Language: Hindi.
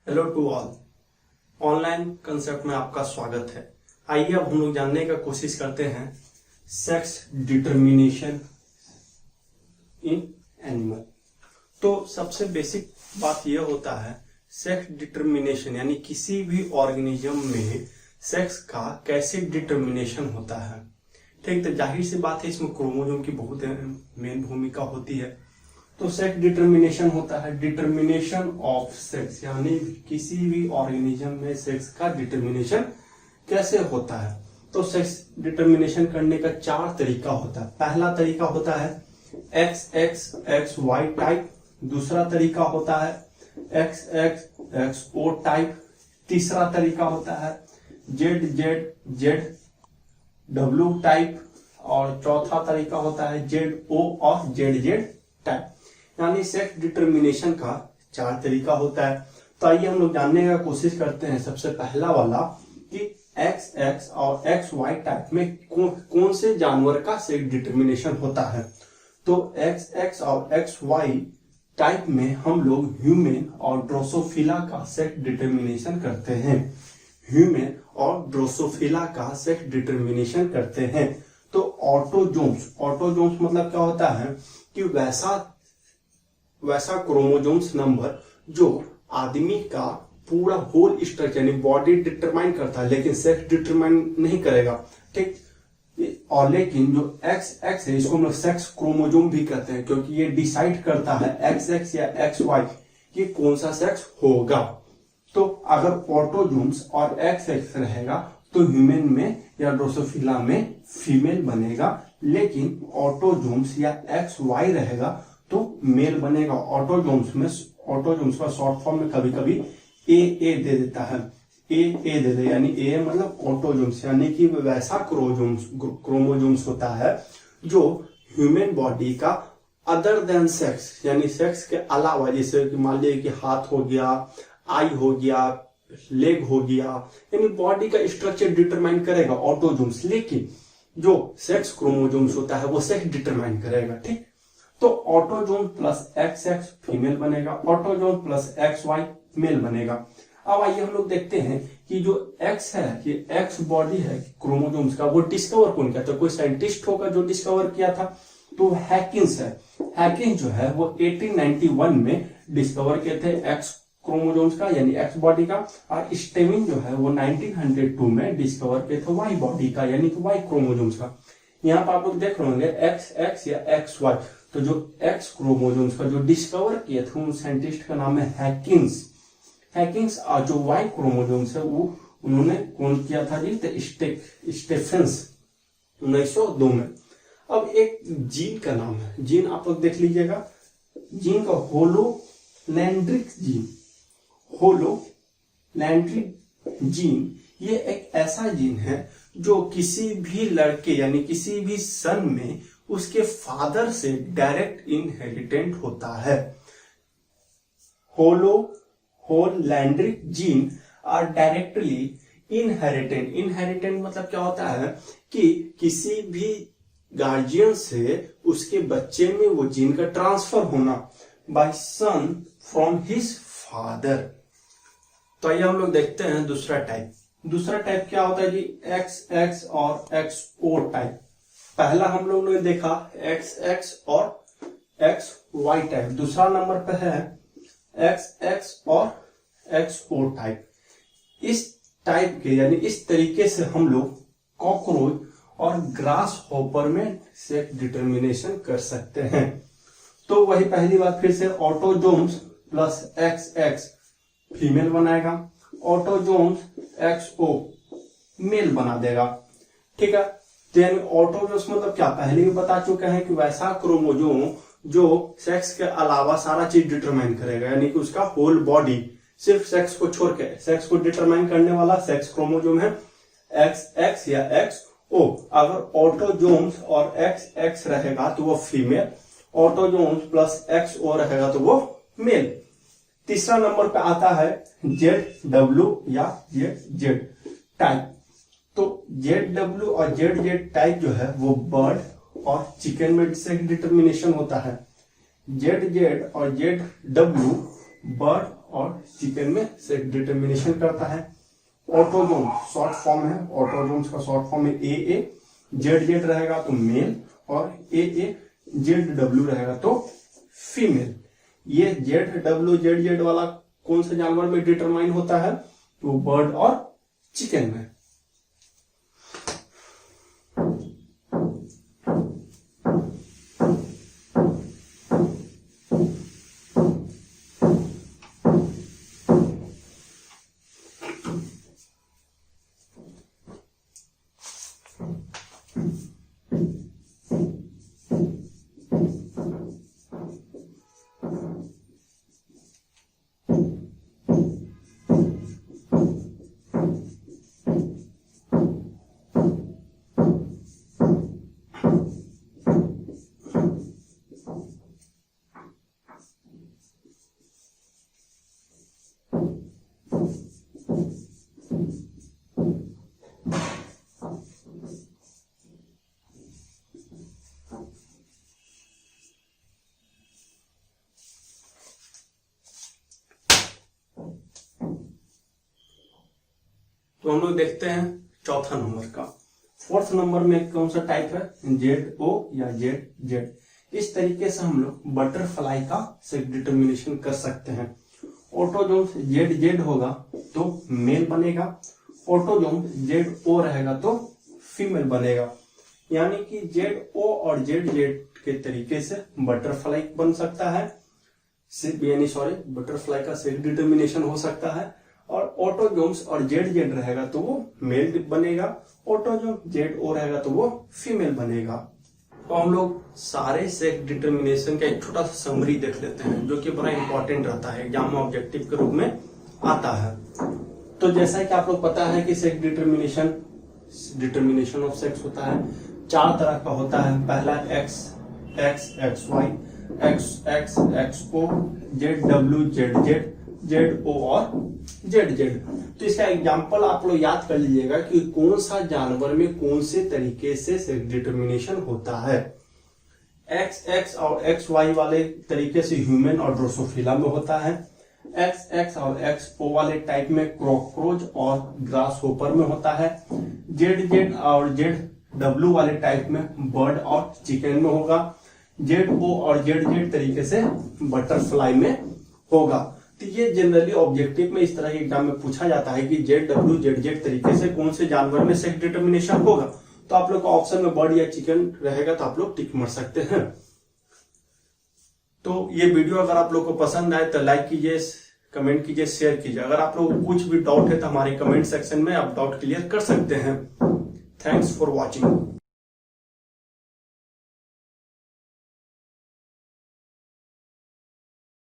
Hello to all. Online concept में आपका स्वागत है। आइए अब हम लोग जानने का कोशिश करते हैं सेक्स डिटर्मिनेशन इन एनिमल। तो सबसे बेसिक बात यह होता है सेक्स डिटर्मिनेशन यानी किसी भी ऑर्गेनिज्म में सेक्स का कैसे डिटर्मिनेशन होता है। ठीक, तो जाहिर सी बात है इसमें क्रोमोसोम की बहुत मेन भूमिका होती है। तो सेक्स डिटर्मिनेशन होता है डिटर्मिनेशन ऑफ सेक्स, यानी किसी भी ऑर्गेनिज्म में सेक्स का डिटर्मिनेशन कैसे होता है। तो सेक्स डिटर्मिनेशन करने का 4 तरीका होता है। पहला तरीका होता है XXXY टाइप, दूसरा तरीका होता है XXXO टाइप, तीसरा तरीका होता है ZZZW टाइप और चौथा तरीका होता है ZO और ZZ टाइप। यानी सेक्स डिटर्मिनेशन का 4 तरीका होता है। तो आइए हम लोग जानने का कोशिश करते हैं सबसे पहला वाला कि XX और XY टाइप में कौन से जानवर का सेक्स डिटर्मिनेशन होता है। तो XX और XY टाइप में हम लोग ह्यूमन और ड्रोसोफिला का सेक्स डिटर्मिनेशन करते हैं। ह्यूमन और ड्रोसोफिला का सेक्स डिटर्मिनेशन करते हैं। तो ऑटोजोम्स मतलब क्या होता है कि वैसा क्रोमोजोम्स नंबर जो आदमी का पूरा होल स्ट्रक्चर यानी बॉडी डिटरमाइन करता है लेकिन सेक्स डिटरमाइन नहीं करेगा। ठीक, और लेकिन जो XX है इसको हम लोग सेक्स क्रोमोजोम भी कहते हैं क्योंकि ये डिसाइड करता है XX या XY कि कौन सा सेक्स होगा। तो अगर ऑटोजोम्स और XX रहेगा तो ह्यूमन में या ड्रोसोफिला में फीमेल बनेगा, लेकिन ऑटोजोम्स या XY रहेगा तो मेल बनेगा। ऑटोजोम्स का शॉर्ट फॉर्म में कभी कभी ए दे देता है, ए दे दे यानी ए मतलब ऑटोजोम्स, यानी कि वैसा क्रोमोजोम्स होता है जो ह्यूमन बॉडी का अदर देन सेक्स यानी सेक्स के अलावा, जैसे कि मान लीजिए कि हाथ हो गया, आई हो गया, लेग हो गया, यानी बॉडी का स्ट्रक्चर डिटरमाइन करेगा ऑटोजोम्स, लेकिन जो सेक्स क्रोमोजोम्स होता है वो सेक्स डिटरमाइन करेगा। ठीक, तो ऑटोजोम प्लस XX फीमेल बनेगा, ऑटोजोम प्लस XY मेल बनेगा। अब आइए हम लोग देखते हैं कि जो X है कि X बॉडी है क्रोमोजोम्स का, वो डिस्कवर कौन किया था। कोई साइंटिस्ट होगा जो डिस्कवर किया था, तो हैकिंस है। हैकिंस जो है वो 1891 में डिस्कवर किए थे X क्रोमोजोम्स का यानी X बॉडी का, और स्टेमिन जो है वो 1902 में डिस्कवर किए थे Y बॉडी का यानी कि Y क्रोमोजोम्स का। यहाँ पर आप लोग देख रहे होंगे XX या XY। तो जो X क्रोमोजोम्स का जो डिस्कवर किए थे उन साइंटिस्ट का नाम है हैकिंस। और जो Y क्रोमोजोम्स है वो उन्होंने कौन किया था जी, तो स्टेफेंस 1902 में। अब एक जीन का नाम है, जीन आप लोग देख लीजिएगा, जीन का होलोलैंड्रिक जीन। ये एक ऐसा जीन है जो किसी भी लड़के यानी किसी भी सन में उसके फादर से डायरेक्ट इनहेरिटेंट होता है। होलोलैंड्रिक जीन आर डायरेक्टली इनहेरिटेंट मतलब क्या होता है कि किसी भी गार्जियन से उसके बच्चे में वो जीन का ट्रांसफर होना by son from his father. तो आइए हम लोग देखते हैं दूसरा टाइप क्या होता है जी, XX और XO टाइप। पहला हम लोगों ने देखा XX और XY टाइप, दूसरा नंबर पे है XX और XO टाइप। इस टाइप के यानी इस तरीके से हम लोग कॉकरोच और ग्रास हॉपर में सेक्स डिटर्मिनेशन कर सकते हैं। तो वही पहली बात फिर से, ऑटोजोम्स प्लस XX फीमेल बनाएगा, ऑटोजोम्स XO मेल बना देगा। ठीक है, तो यानी ऑटोजोम्स मतलब क्या, पहले भी बता चुके हैं कि वैसा क्रोमोजोम जो सेक्स के अलावा सारा चीज डिटरमाइन करेगा, यानी कि उसका होल बॉडी, सिर्फ सेक्स को छोड़ के सेक्स को डिटरमाइन करने वाला सेक्स क्रोमोजोम है XX या XO। अगर ऑटोजोम्स और XX रहेगा तो वो फीमेल, ऑटोजोम्स प्लस XO रहेगा तो वो मेल। तीसरा नंबर पे आता है ZW या ZZ टाइप। तो ZW और ZZ टाइप जो है वो बर्ड और चिकन में सेक्स डिटर्मिनेशन होता है। ZZ और ZW बर्ड और चिकन में सेक्स डिटर्मिनेशन करता है। ऑटोजोम शॉर्ट फॉर्म है, ऑटोजोम्स का शॉर्ट फॉर्म है AA, ZZ रहेगा तो मेल और AA ZW रहेगा तो फीमेल। ये ZW ZZ वाला कौन से जानवर में डिटरमाइन होता है? तो बर्ड और चिकन में। तो हम लोग देखते हैं चौथा नंबर का। फोर्थ नंबर में कौन सा टाइप है? ZO या ZZ। इस तरीके से हम लोग बटरफ्लाई का सेक्स डिटर्मिनेशन कर सकते हैं। ऑटोजोम ZZ होगा तो मेल बनेगा, ऑटोजोम ZO रहेगा तो फीमेल बनेगा। यानी कि ZO और ZZ के तरीके से बटरफ्लाई बन सकता है, बटरफ्लाई का सेक्स डिटर्मिनेशन हो सकता है। और ऑटोजोम्स और ZZ रहेगा तो वो मेल बनेगा, ऑटोजोम ZO रहेगा तो वो फीमेल बनेगा। तो हम लोग सारे सेक्स डिटर्मिनेशन का एक छोटा सा समरी देख लेते हैं, जो कि बड़ा इंपॉर्टेंट रहता है, एग्जाम में ऑब्जेक्टिव के रूप में आता है। तो जैसा कि आप लोग पता है कि सेक्स डिटर्मिनेशन ऑफ सेक्स होता है, 4 तरह का होता है। पहला X, XY, XO, ZW, ZZ, ZO और ZZ। तो इसका एग्जाम्पल आप लोग याद कर लीजिएगा कि कौन सा जानवर में कौन से तरीके से सेक्स डिटर्मिनेशन होता है। XX और XY वाले तरीके से ह्यूमन और ड्रोसोफिला में होता है। XX और XO वाले टाइप में कॉकरोच और ग्रास होपर में होता है। ZZ और ZW वाले टाइप में बर्ड और चिकन में होगा। ZO और ZZ तरीके से बटरफ्लाई में होगा। तो ये जनरली ऑब्जेक्टिव में इस तरह के एग्जाम में पूछा जाता है कि ZW ZZ तरीके से कौन से जानवर में सेक्स डिटर्मिनेशन होगा। तो आप लोग का ऑप्शन में बर्ड या चिकन रहेगा तो आप लोग टिक मार सकते हैं। तो ये वीडियो अगर आप लोग को पसंद आए तो लाइक कीजिए, कमेंट कीजिए, शेयर कीजिए। अगर आप लोग को कुछ भी डाउट है तो हमारे कमेंट सेक्शन में आप डाउट क्लियर कर सकते हैं। Thanks for watching.